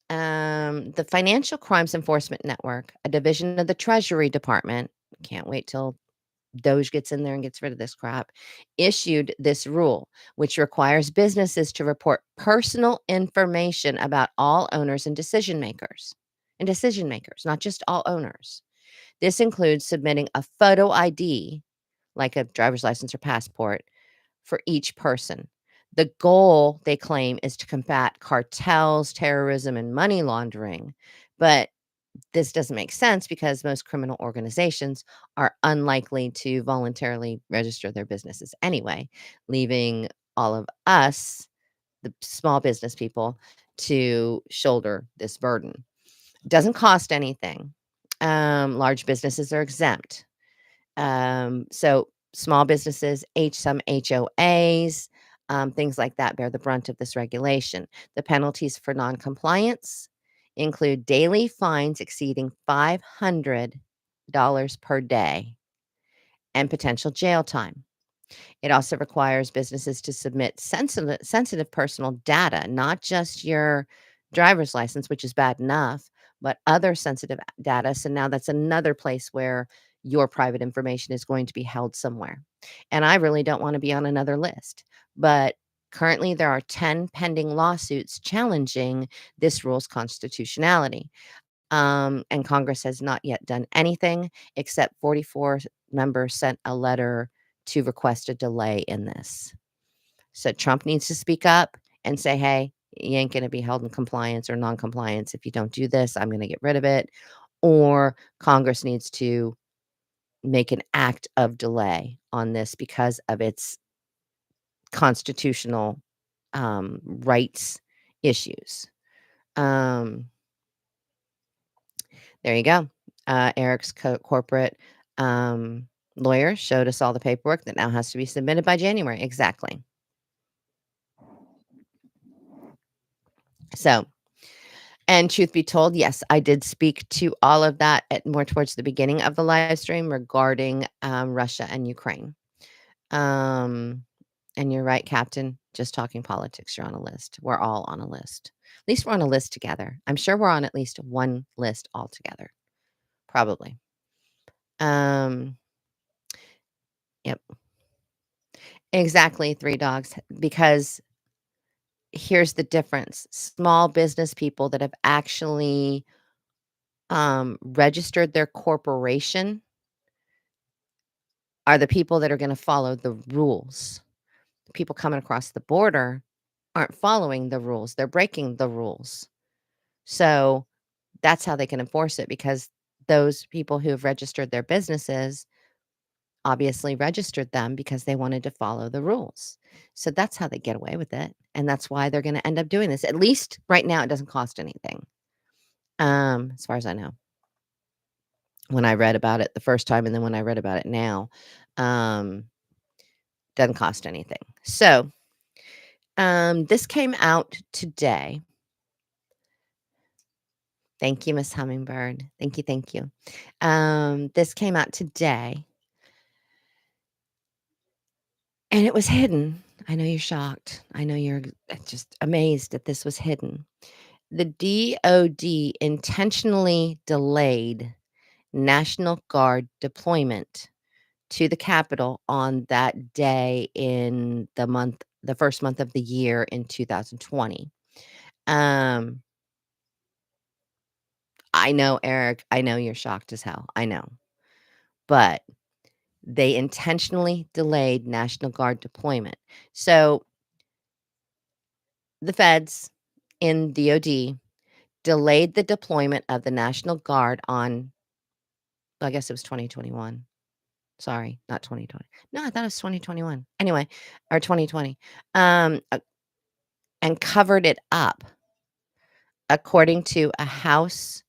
The Financial Crimes Enforcement Network, a division of the Treasury Department, can't wait till Doge gets in there and gets rid of this crap, issued this rule, which requires businesses to report personal information about all owners and decision makers. And decision makers, not just all owners. This includes submitting a photo ID, like a driver's license or passport, for each person. The goal, they claim, is to combat cartels, terrorism, and money laundering. But this doesn't make sense because most criminal organizations are unlikely to voluntarily register their businesses anyway, leaving all of us, the small business people, to shoulder this burden. Doesn't cost anything. Large businesses are exempt. So small businesses, some HOAs, things like that bear the brunt of this regulation. The penalties for noncompliance include daily fines exceeding $500 per day and potential jail time. It also requires businesses to submit sensitive personal data, not just your driver's license, which is bad enough, but other sensitive data. So now that's another place where your private information is going to be held somewhere. And I really don't want to be on another list. But currently, there are 10 pending lawsuits challenging this rule's constitutionality. And Congress has not yet done anything except 44 members sent a letter to request a delay in this. So Trump needs to speak up and say, hey, you ain't going to be held in compliance or non-compliance. If you don't do this, I'm going to get rid of it. Or Congress needs to make an act of delay on this because of its constitutional rights issues. There you go. Eric's corporate lawyer showed us all the paperwork that now has to be submitted by January. Exactly. So, and truth be told, yes, I did speak to all of that at more towards the beginning of the live stream regarding Russia and Ukraine. And you're right, Captain. Just talking politics, you're on a list. We're all on a list. At least we're on a list together. I'm sure we're on at least one list all together. Probably. Yep. Exactly, 3 dogs, because here's the difference. Small business people that have actually, registered their corporation are the people that are gonna follow the rules. People coming across the border aren't following the rules, they're breaking the rules. So, that's how they can enforce it because those people who have registered their businesses obviously registered them because they wanted to follow the rules. So that's how they get away with it, and that's why they're gonna end up doing this. At least right now, it doesn't cost anything, as far as I know. When I read about it the first time and then when I read about it now, um, doesn't cost anything. So, this came out today. Thank you, Miss Hummingbird. Thank you, thank you. This came out today and it was hidden. I know you're shocked. I know you're just amazed that this was hidden. The DoD intentionally delayed National Guard deployment to the Capitol on that day in the first month of the year in 2020. Um, I know, Eric, I know you're shocked as hell. I know. But they intentionally delayed National Guard deployment. So the feds in DoD delayed the deployment of the National Guard on, I guess it was 2021. Sorry, not 2020. No, I thought it was 2021. Anyway, or 2020. And covered it up according to a House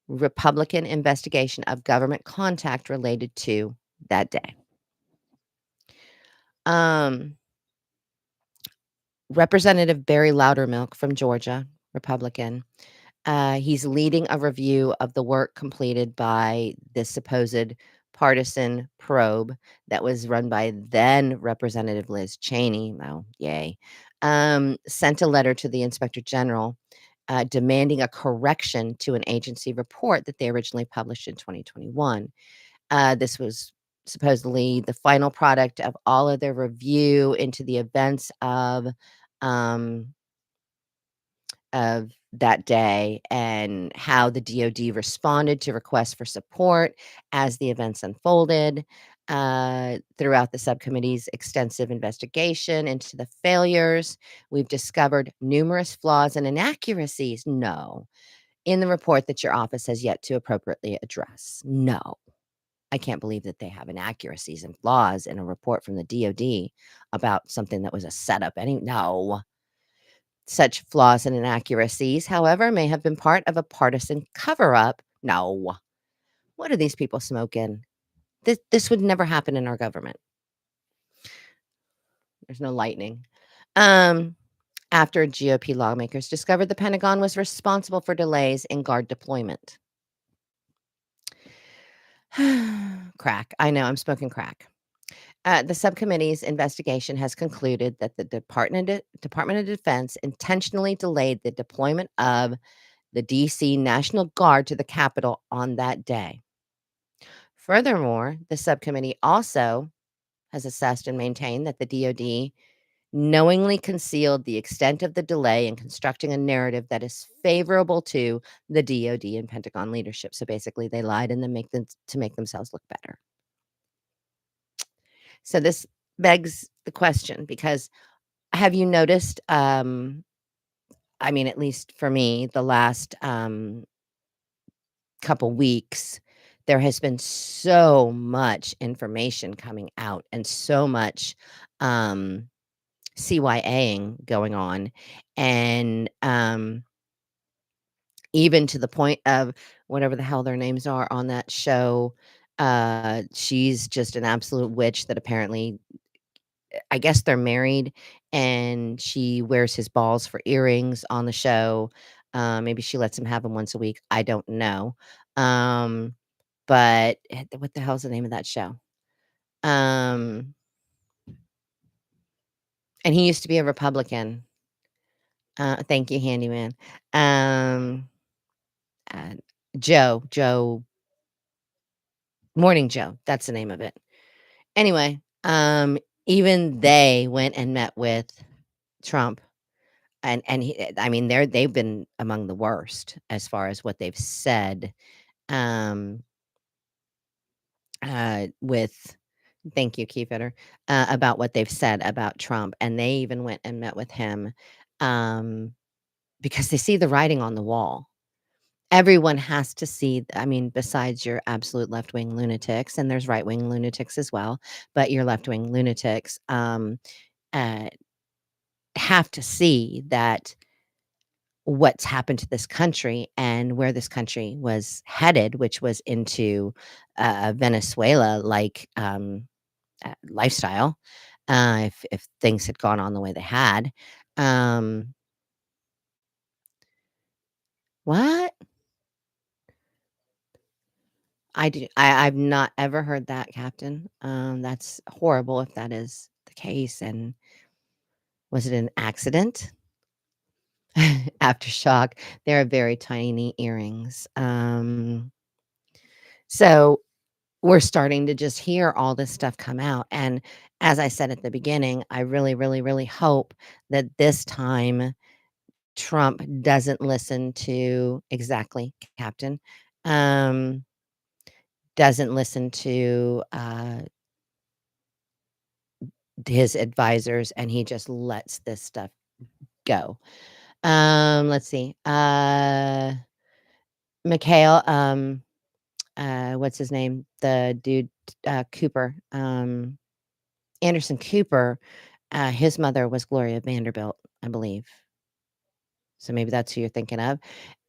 Republican investigation of government contact related to that day. Um, Representative Barry Loudermilk from Georgia, Republican, he's leading a review of the work completed by this supposed partisan probe that was run by then Representative Liz Cheney. Oh, yay. Sent a letter to the Inspector General demanding a correction to an agency report that they originally published in 2021. This was supposedly the final product of all of their review into the events um, of that day and how the DoD responded to requests for support as the events unfolded. Throughout the subcommittee's extensive investigation into the failures, we've discovered numerous flaws and inaccuracies. No, in the report that your office has yet to appropriately address. No, I can't believe that they have inaccuracies and flaws in a report from the DoD about something that was a setup. No. Such flaws and inaccuracies, however, may have been part of a partisan cover up. No. What are these people smoking? This would never happen in our government. There's no lightning. After GOP lawmakers discovered the Pentagon was responsible for delays in guard deployment. Crack. I know, I'm smoking crack. The subcommittee's investigation has concluded that the Department of Defense intentionally delayed the deployment of the DC National Guard to the Capitol on that day. Furthermore, the subcommittee also has assessed and maintained that the DoD knowingly concealed the extent of the delay in constructing a narrative that is favorable to the DoD and Pentagon leadership. So basically, they lied and then to make themselves look better. So this begs the question because have you noticed? I mean, at least for me, the last couple weeks, there has been so much information coming out and so much CYAing going on, and even to the point of whatever the hell their names are on that show. She's just an absolute witch that apparently I guess they're married, and she wears his balls for earrings on the show. Maybe she lets him have them once a week. I don't know. Um, but what the hell's the name of that show? Um, and he used to be a Republican. Thank you, handyman. Um, uh, Joe, Morning Joe. That's the name of it. Anyway, even they went and met with Trump. And I mean, they've been among the worst as far as what they've said, um, with thank you, Keyfitter, about what they've said about Trump, and they even went and met with him, um, because they see the writing on the wall. Everyone has to see I mean, besides your absolute left-wing lunatics, and there's right-wing lunatics as well, but your left-wing lunatics, uh, have to see that what's happened to this country and where this country was headed, which was into Venezuela like lifestyle, if things had gone on the way they had. Um, what? I've not ever heard that, Captain. That's horrible if that is the case. And was it an accident? Aftershock. They're very tiny earrings. So we're starting to just hear all this stuff come out. And as I said at the beginning, I really, really, really hope that this time Trump doesn't listen to exactly, Captain, um, doesn't listen to his advisors and he just lets this stuff go. Let's see. Mikhail, what's his name? The dude, Cooper, Anderson Cooper. His mother was Gloria Vanderbilt, I believe. So maybe that's who you're thinking of.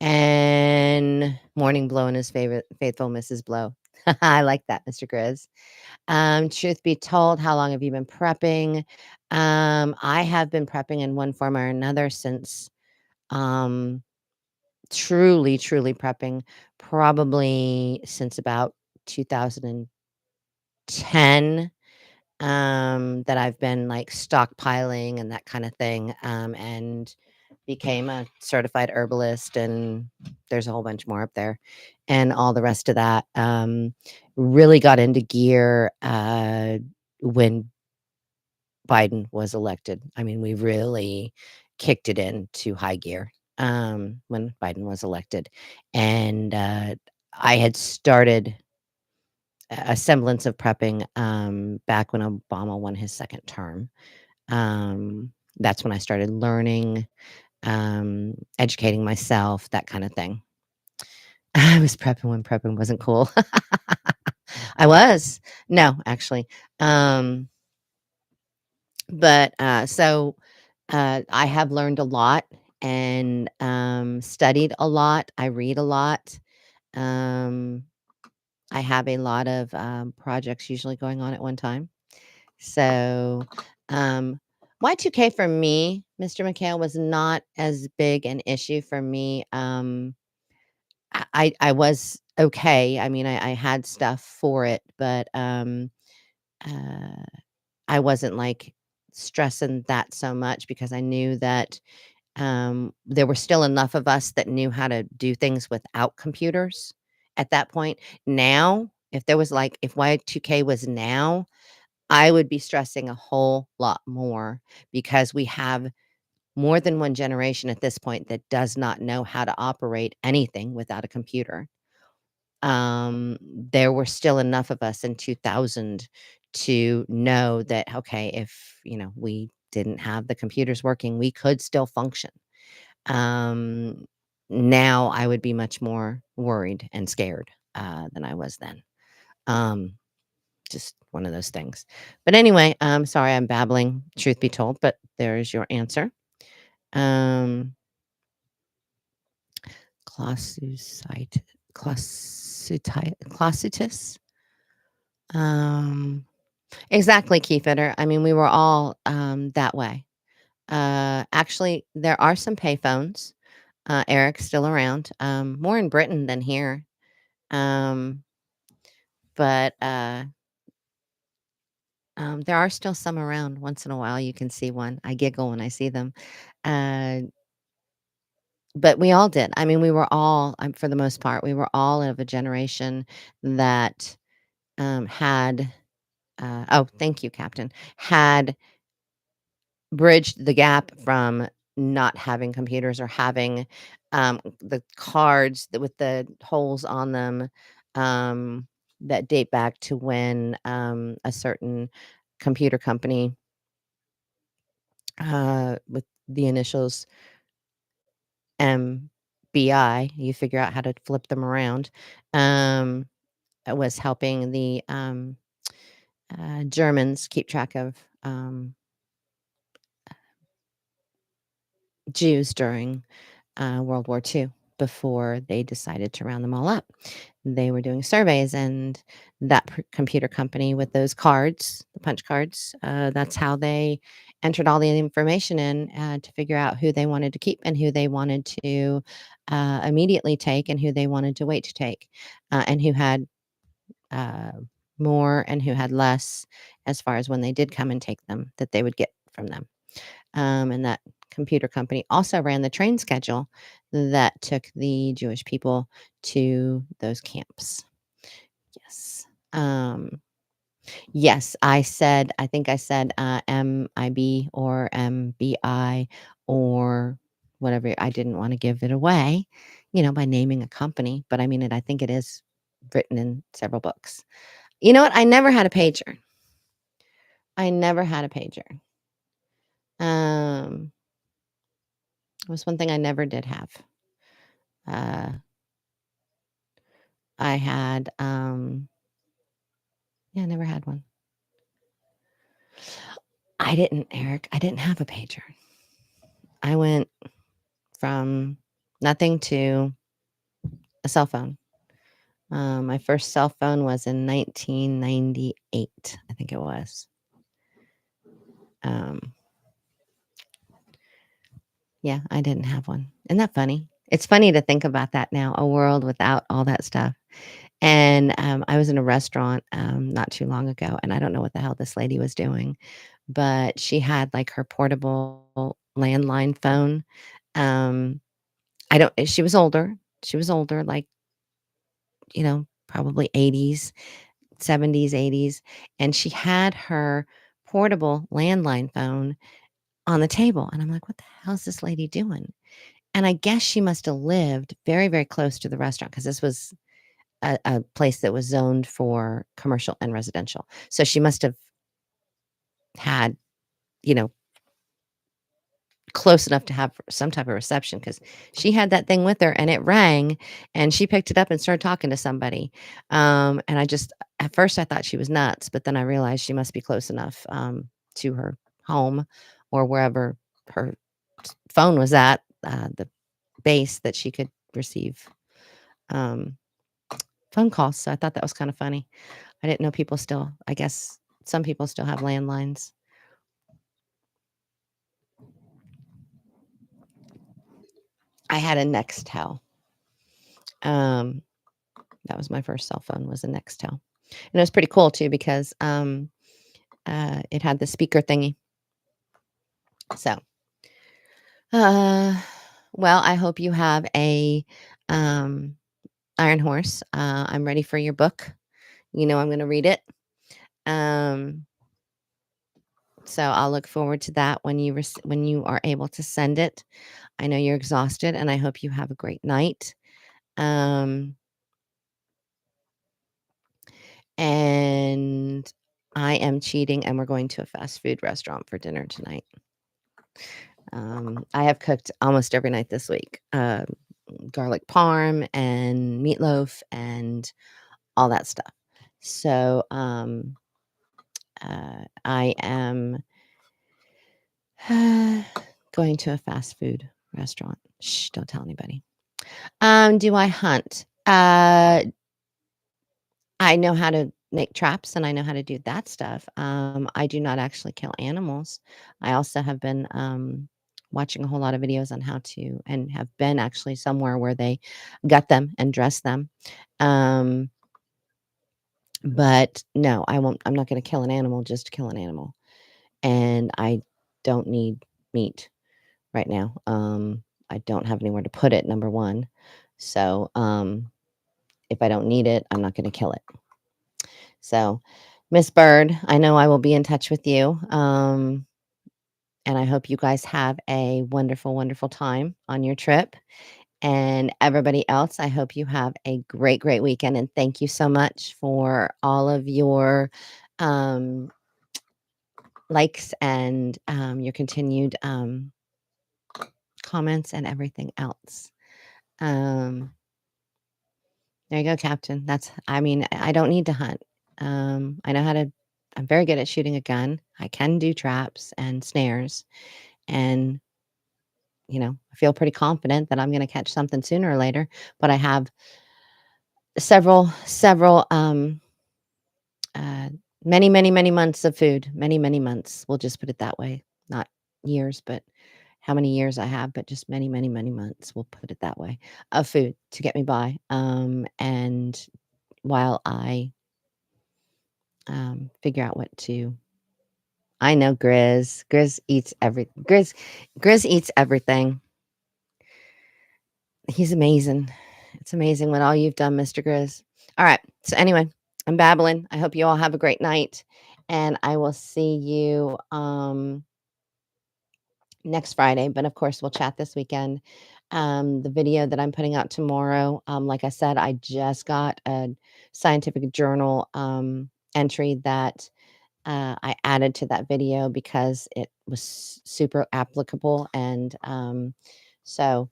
And Morning Blow and his favorite faithful Mrs. Blow. I like that, Mr. Grizz. Truth be told, how long have you been prepping? I have been prepping in one form or another since truly, truly prepping probably since about 2010. That I've been like stockpiling and that kind of thing, and became a certified herbalist, and there's a whole bunch more up there, and all the rest of that. Really got into gear when Biden was elected. I mean, we really kicked it into high gear when Biden was elected, and I had started a semblance of prepping back when Obama won his second term. That's when I started learning, educating myself, that kind of thing. I was prepping when prepping wasn't cool. I was. No, actually. Um, but I have learned a lot and studied a lot. I read a lot. Um, I have a lot of projects usually going on at one time. So, um, Y2K for me, Mr. McHale, was not as big an issue for me. I was okay. I mean, I had stuff for it, but uh, I wasn't, like, stressing that so much because I knew that, there were still enough of us that knew how to do things without computers at that point. Now, if there was, like if Y2K was now, I would be stressing a whole lot more because we have more than one generation at this point that does not know how to operate anything without a computer. There were still enough of us in 2000 to know that, okay, if, we didn't have the computers working, we could still function. Um, Now I would be much more worried and scared, than I was then. Um, just one of those things. But anyway, sorry I'm babbling, truth be told, but there's your answer. Um, clausucite clausitus? Um, exactly, Keyfitter. I mean, we were all, that way. Actually, there are some payphones. Eric's still around, more in Britain than here. Um, but there are still some around. Once in a while, you can see one. I giggle when I see them. Uh, but we all did. I mean, we were all, for the most part, we were all of a generation that had, oh, thank you, Captain, had bridged the gap from not having computers or having the cards with the holes on them um, that date back to when a certain computer company with the initials MBI, you figure out how to flip them around, um, was helping the Germans keep track of Jews during World War II before they decided to round them all up. They were doing surveys, and that computer company with those cards, the punch cards, that's how they entered all the information in to figure out who they wanted to keep and who they wanted to immediately take and who they wanted to wait to take, and who had uh, more and who had less as far as when they did come and take them that they would get from them. And that computer company also ran the train schedule that took the Jewish people to those camps. Yes. Yes, I think I said MIB or MBI or whatever. I didn't want to give it away, by naming a company, but I mean it. I think it is written in several books. You know what? I never had a pager. I never had a pager. Um, it was one thing I never did have. Uh, I had, yeah, I never had one. I didn't, Eric. I didn't have a pager. I went from nothing to a cell phone. My first cell phone was in 1998, I think it was. Um, yeah, I didn't have one. Isn't that funny? It's funny to think about that now, a world without all that stuff. And I was in a restaurant not too long ago, and I don't know what the hell this lady was doing, but she had like her portable landline phone. Um, I don't, she was older. She was older, like, probably 80s, 70s, 80s. And she had her portable landline phone on the table. And I'm like, what the hell is this lady doing? And I guess she must have lived very, very close to the restaurant because this was a place that was zoned for commercial and residential. So she must have had, you know, close enough to have some type of reception because she had that thing with her and it rang and she picked it up and started talking to somebody. And at first I thought she was nuts, but then I realized she must be close enough to her home or wherever her phone was at, the base that she could receive um, phone calls. So I thought that was kind of funny. I didn't know I guess some people still have landlines. I had a Nextel. Um, that was my first cell phone was a Nextel. And it was pretty cool too because it had the speaker thingy. So, uh, well, I hope you have a Iron Horse. I'm ready for your book. You know I'm going to read it. Um, so I'll look forward to that when when you are able to send it. I know you're exhausted, and I hope you have a great night. And I am cheating, and we're going to a fast food restaurant for dinner tonight. I have cooked almost every night this week. Garlic parm and meatloaf and all that stuff. So, I am going to a fast food restaurant. Shh, don't tell anybody. Do I hunt? I know how to make traps and I know how to do that stuff. I do not actually kill animals. I also have been watching a whole lot of videos on how to, and have been actually somewhere where they gut them and dress them. Um, but no, I won't. I'm not going to kill an animal just to kill an animal. And I don't need meat right now. I don't have anywhere to put it, number one. So if I don't need it, I'm not going to kill it. So, Miss Bird, I know I will be in touch with you. And I hope you guys have a wonderful, wonderful time on your trip. And everybody else, I hope you have a great, great weekend. And thank you so much for all of your likes and your continued comments and everything else. There you go, Captain. I mean, I don't need to hunt. I know how to, I'm very good at shooting a gun. I can do traps and snares. And, I feel pretty confident that I'm going to catch something sooner or later. But I have several, uh, many, many, many months of food. Many, many months. We'll just put it that way. Not years, but how many years I have, but just many, many, many months. We'll put it that way of food to get me by. And while I figure out what to. I know Grizz. Grizz eats everything. He's amazing. It's amazing what all you've done, Mr. Grizz. All right. So anyway, I'm babbling. I hope you all have a great night, and I will see you next Friday. But of course, we'll chat this weekend. The video that I'm putting out tomorrow, like I said, I just got a scientific journal entry that I added to that video because it was super applicable. And so,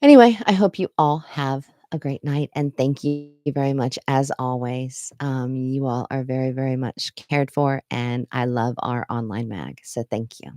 anyway, I hope you all have a great night. And thank you very much, as always. You all are very, very much cared for. And I love our online mag. So, thank you.